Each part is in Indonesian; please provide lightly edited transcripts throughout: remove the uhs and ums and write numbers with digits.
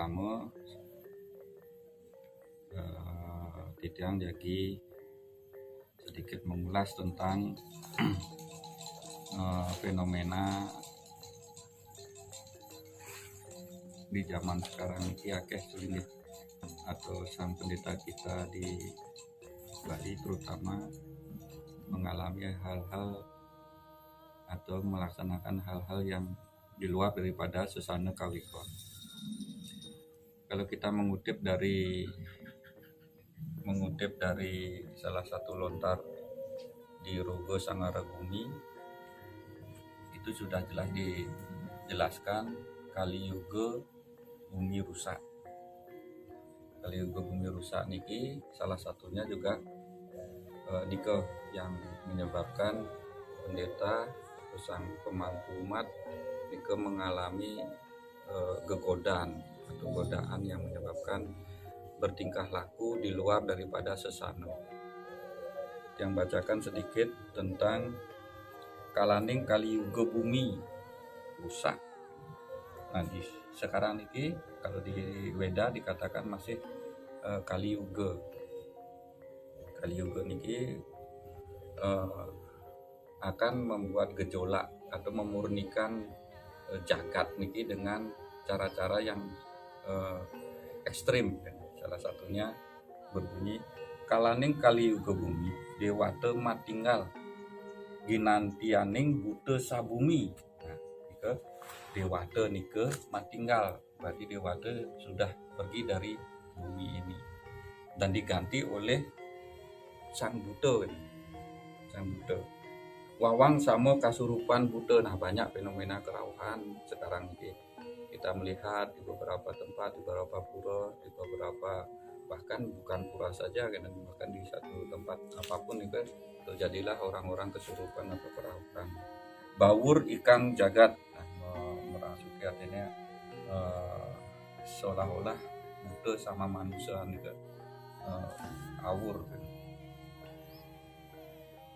pertama Titiang jadi sedikit mengulas tentang fenomena di zaman sekarang ini akeh sulit atau sang pendeta kita di Bali terutama mengalami hal-hal atau melaksanakan hal-hal yang di luar daripada sesana kawikon. Kalau kita mengutip dari salah satu lontar di Rogo Sangaragumi, itu sudah jelas dijelaskan Kali Yuga bumi rusak. Kali Yuga bumi rusak niki salah satunya juga dike yang menyebabkan pendeta atau sang pemangku umat dike mengalami godaan yang menyebabkan bertingkah laku di luar daripada sesano. Yang bacakan sedikit tentang kalaning Kali Yuga bumi rusak. Nah, sekarang ini kalau di Weda dikatakan masih Kali Yuga. Kali Yuga ini akan membuat gejolak atau memurnikan jagat niki dengan cara-cara yang ekstrim. Salah satunya berbunyi kalaning Kali Yuga bumi dewata matinggal ginantianing buta sabumi. Nah, nika dewata nika matinggal, berarti dewata sudah pergi dari bumi ini dan diganti oleh sang buta. Wawang sama kasurupan buta. Nah, banyak fenomena kerauhan sekarang ini kita melihat di beberapa tempat, di beberapa pura, di beberapa bahkan bukan pura saja, bahkan di satu tempat apapun itu terjadilah orang-orang kesurupan atau kerauhan. Bawur ikang jagat, merasuki artinya seolah-olah buta sama manusia itu awur.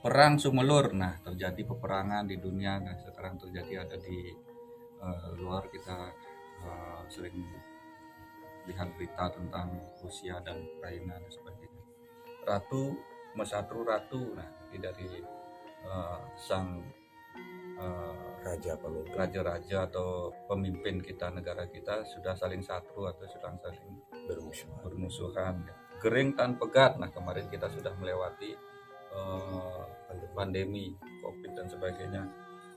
Perang sumelur, nah terjadi peperangan di dunia. Nah sekarang terjadi ada di luar, kita sering lihat berita tentang Rusia dan Ukraina dan sebagainya. Ratu mesatru ratu, nah dari sang raja-raja atau pemimpin kita, negara kita sudah saling satru atau sudah saling bermusuhan. Gering tan pegat, nah kemarin kita sudah melewati pandemi COVID dan sebagainya.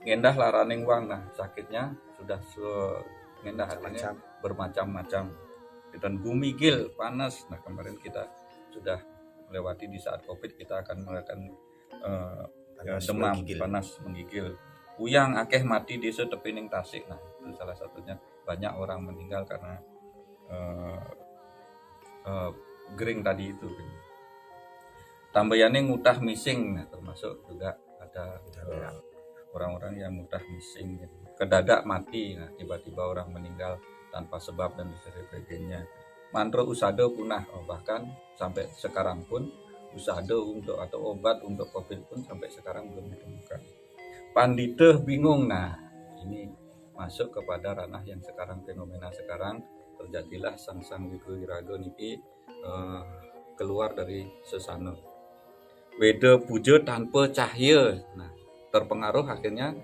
Ngendah laraning wang, nah sakitnya sudah ngendah artinya bermacam-macam. Dan bumi gil panas, nah kemarin kita sudah melewati di saat COVID, kita akan melakukan demam panas menggigil. Uyang akeh mati di tepining Tasik, nah itu salah satunya, banyak orang meninggal karena gering tadi itu. Tambayane ngutah mising, nah termasuk juga ada orang-orang yang ngutah mising, kedadak mati, nah tiba-tiba orang meninggal tanpa sebab dan sebagainya. Mantra usada punah, bahkan sampai sekarang pun usada untuk atau obat untuk COVID pun sampai sekarang belum ditemukan. Pandita bingung, nah ini masuk kepada ranah yang sekarang, fenomena sekarang terjadilah sang wiku-wiraga niki keluar dari sesana. Weda puja tanpa cahaya, nah terpengaruh akhirnya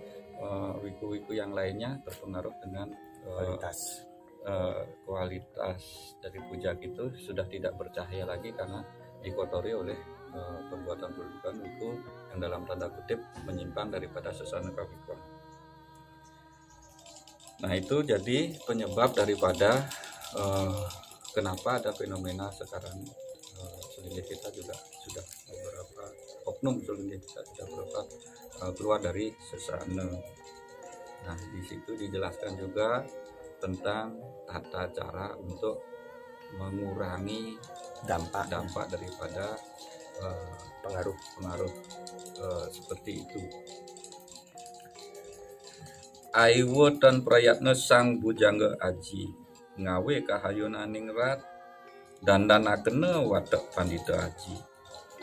wiku-wiku yang lainnya terpengaruh dengan kualitas dari puja itu sudah tidak bercahaya lagi karena dikotori oleh perbuatan-perbuatan wiku yang dalam tanda kutip menyimpan daripada sesana kawikon. Nah itu jadi penyebab daripada kenapa ada fenomena sekarang selinggih kita juga sudah beberapa oknum selinggih kita sudah beberapa keluar dari sesana. Nah di situ dijelaskan juga tentang tata cara untuk mengurangi dampak daripada pengaruh seperti itu. Aiwo tan prayatna sang bujangga aji ngawe kahayonaning rat dandanakena wadak pandita aji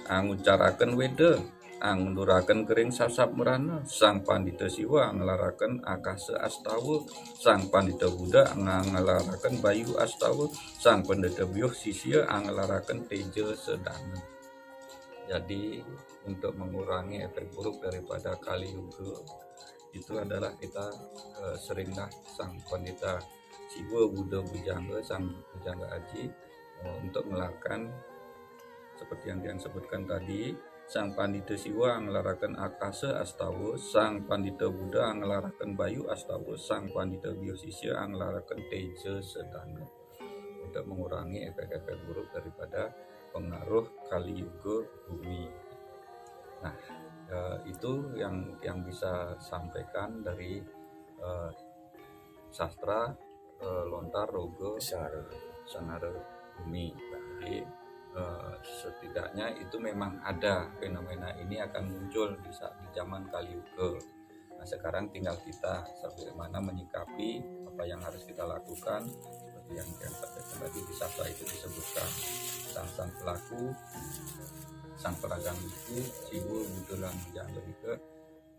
ngucaraken weda ngenduraken kering sasap merana, Sang Pandita Siwa ngelaraken akase astawa, Sang Pandita Buddha ngelaraken bayu astawa, Sang Pandita Byuh Sisya ngelaraken teja sedana. Jadi untuk mengurangi efek buruk daripada Kali Yuga itu adalah kita seringlah Sang Pandita Siwa Buddha Bujangga, Sang Bujangga Aji untuk melakukan seperti yang dia sebutkan tadi. Sang Pandita Siwa ngelaraken akasa astawa, Sang Pandita Buddha ngelaraken bayu astawa, Sang Pandita Byuh Sisya ngelaraken teja sedana untuk mengurangi efek-efek buruk daripada pengaruh Kali Yuga bumi. Nah, itu yang bisa sampaikan dari sastra Lontar Rogo Sangara Bumi. Jadi setidaknya itu memang ada fenomena ini akan muncul di zaman Kali Yuga. Nah, sekarang tinggal kita bagaimana menyikapi apa yang harus kita lakukan. Seperti yang tadi di sastra itu disebutkan, sang pelaku, sang peragang itu Siwa Buddha lan Bujangga Dika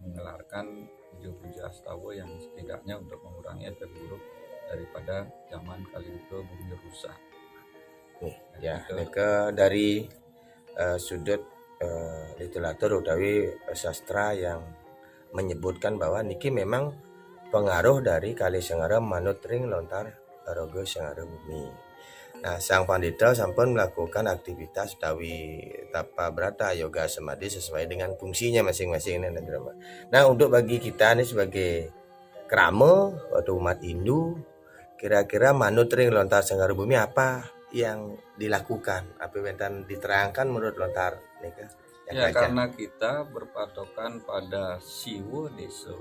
mengelarkan puja-puja astawa yang setidaknya untuk mengurangi efek buruk daripada zaman Kali Yuga bumi rusak. Ya, mereka dari sudut literatur utawi sastra yang menyebutkan bahwa niki memang pengaruh dari Kali Sangara manut ring lontar Rogo Sangara Bumi. Nah, Sang Pandita sampun melakukan aktivitas utawi tapa brata yoga samadhi sesuai dengan fungsinya masing-masing. Nah, untuk bagi kita nih sebagai krama atau umat Hindu, kira-kira manut ring lontar Sangara Bumi apa yang dilakukan? Apa yang diterangkan menurut lontar nika? Ya, karena kita berpatokan pada Siwa Desa,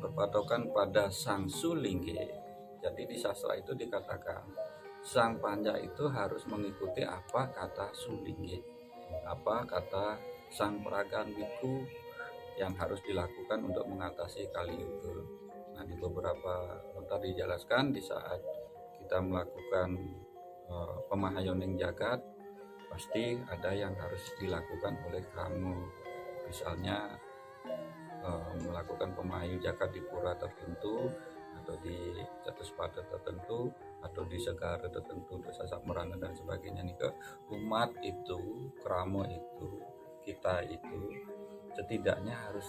berpatokan pada Sang Sulingge. Jadi di sastra itu dikatakan Sang Panja itu harus mengikuti apa kata Sulingge, apa kata Sang Peragan Biku yang harus dilakukan untuk mengatasi Kali Yuga. Nah, di beberapa lontar dijelaskan di saat kita melakukan pemahayoning jagat, pasti ada yang harus dilakukan oleh kamu. Misalnya melakukan pemahayu jagat di pura tertentu, atau di Catuspada tertentu, atau di segara tertentu, di Sasak Merana dan sebagainya. Nih, umat itu, krama itu, kita itu setidaknya harus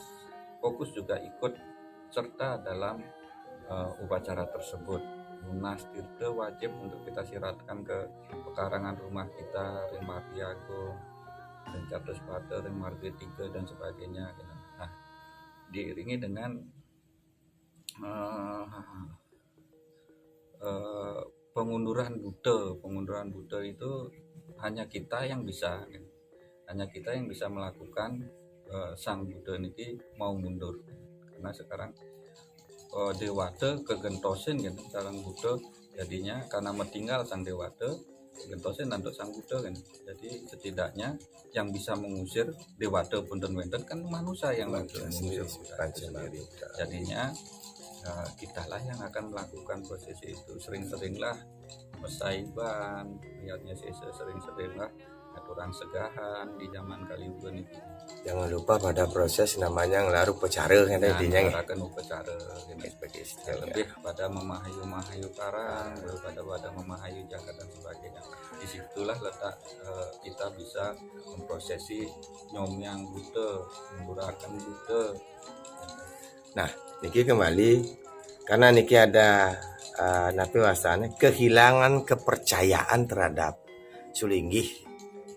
fokus juga ikut serta dalam upacara tersebut. Lunas tirta wajib untuk kita siratkan ke pekarangan rumah kita, ring Martiago, ring Catuspada, ring Marga 3 dan sebagainya. Nah, diiringi dengan pengunduran Buddha itu hanya kita yang bisa melakukan Sang Buddha niki mau mundur, karena sekarang Dewata kegentosin gitu Sang Buddha, jadinya karena meninggal Sang Dewata kegentosin untuk Sang Buddha kan. Jadi setidaknya yang bisa mengusir Dewata pun dan wenten kan manusia yang mengusir Buddha sendiri. Jadinya kita lah yang akan melakukan prosesi itu. Sering-seringlah mesaiban, lihatnya sering-seringlah aturan segahan di zaman Kali Yuga ini. Jangan lupa pada proses namanya ngelaruh pecara kan intinya ngelakukan upacara lebih pada memahayu karang daripada memahayu jagat dan sebagainya. Disitulah letak kita bisa memprosesi nyomyang Buddha, menggunakan Buddha. Nah, niki kembali karena niki ada napi wasane kehilangan kepercayaan terhadap Sulinggih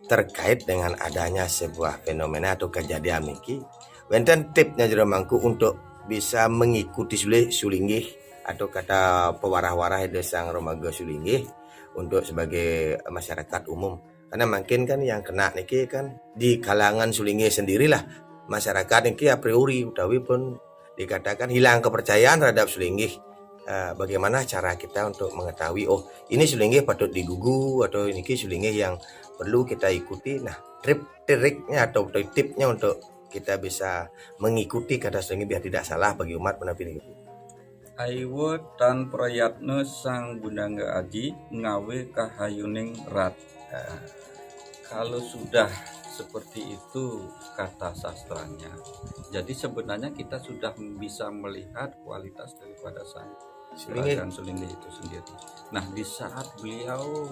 terkait dengan adanya sebuah fenomena atau kejadian niki. Wenten tipnya jero mangku untuk bisa mengikuti Sulinggih atau kata pewarah-warah Sang Romaga Sulinggih untuk sebagai masyarakat umum. Karena mungkin kan yang kena niki kan di kalangan Sulinggih sendirilah, masyarakat niki a priori utawi pun dikatakan hilang kepercayaan terhadap Sulinggih. Bagaimana cara kita untuk mengetahui ini Sulinggih patut digugu atau ini Sulinggih yang perlu kita ikuti. Nah, triknya atau tipnya untuk kita bisa mengikuti kata Sulinggih biar tidak salah bagi umat penapi ini. Aiwa tan prayatna Sang Bundangga Aji ngawe kahayuning rat. Kalau sudah seperti itu kata sastranya. Jadi sebenarnya kita sudah bisa melihat kualitas daripada sang Sulingih. Kerajaan Sulingih itu sendiri. Nah, di saat beliau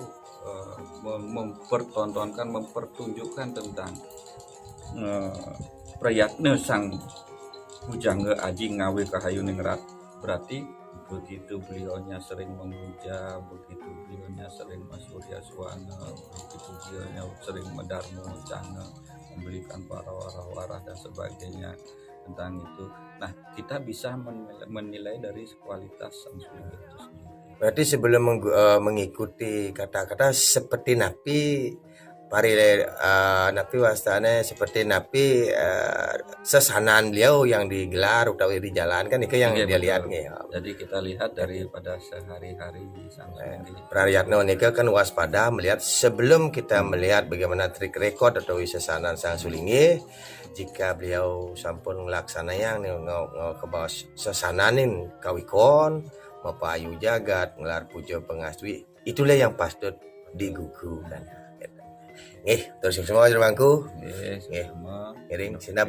mempertontonkan, mempertunjukkan tentang prayatna sang Pujangga Aji Ngawi Kahayu Ningrat, berarti begitu beliaunya sering memuja, begitu beliaunya sering masurya suwana, begitu beliaunya sering medarmo cana, memberikan para warah-warah dan sebagainya tentang itu. Nah, kita bisa menilai dari kualitas sang Sulingih itu sendiri. Berarti sebelum mengikuti kata-kata seperti napi pari napi wastane seperti napi sesanan beliau yang digelar utawi dijalankan itu yang Iya, dia betul. lihat nih. Jadi kita lihat daripada sehari-hari sang Sulingih. Prayatno nika kan waspada melihat sebelum kita melihat bagaimana trik record atau sesanan sang Sulingih, jika beliau sampun melaksanakan ke bawah sesananin kawikon mapayu jagat ngelar puja pengaswi, itulah yang patut digugukan. Terus semua terbangku. Yes, Nggih. semua. Ngiring sinap.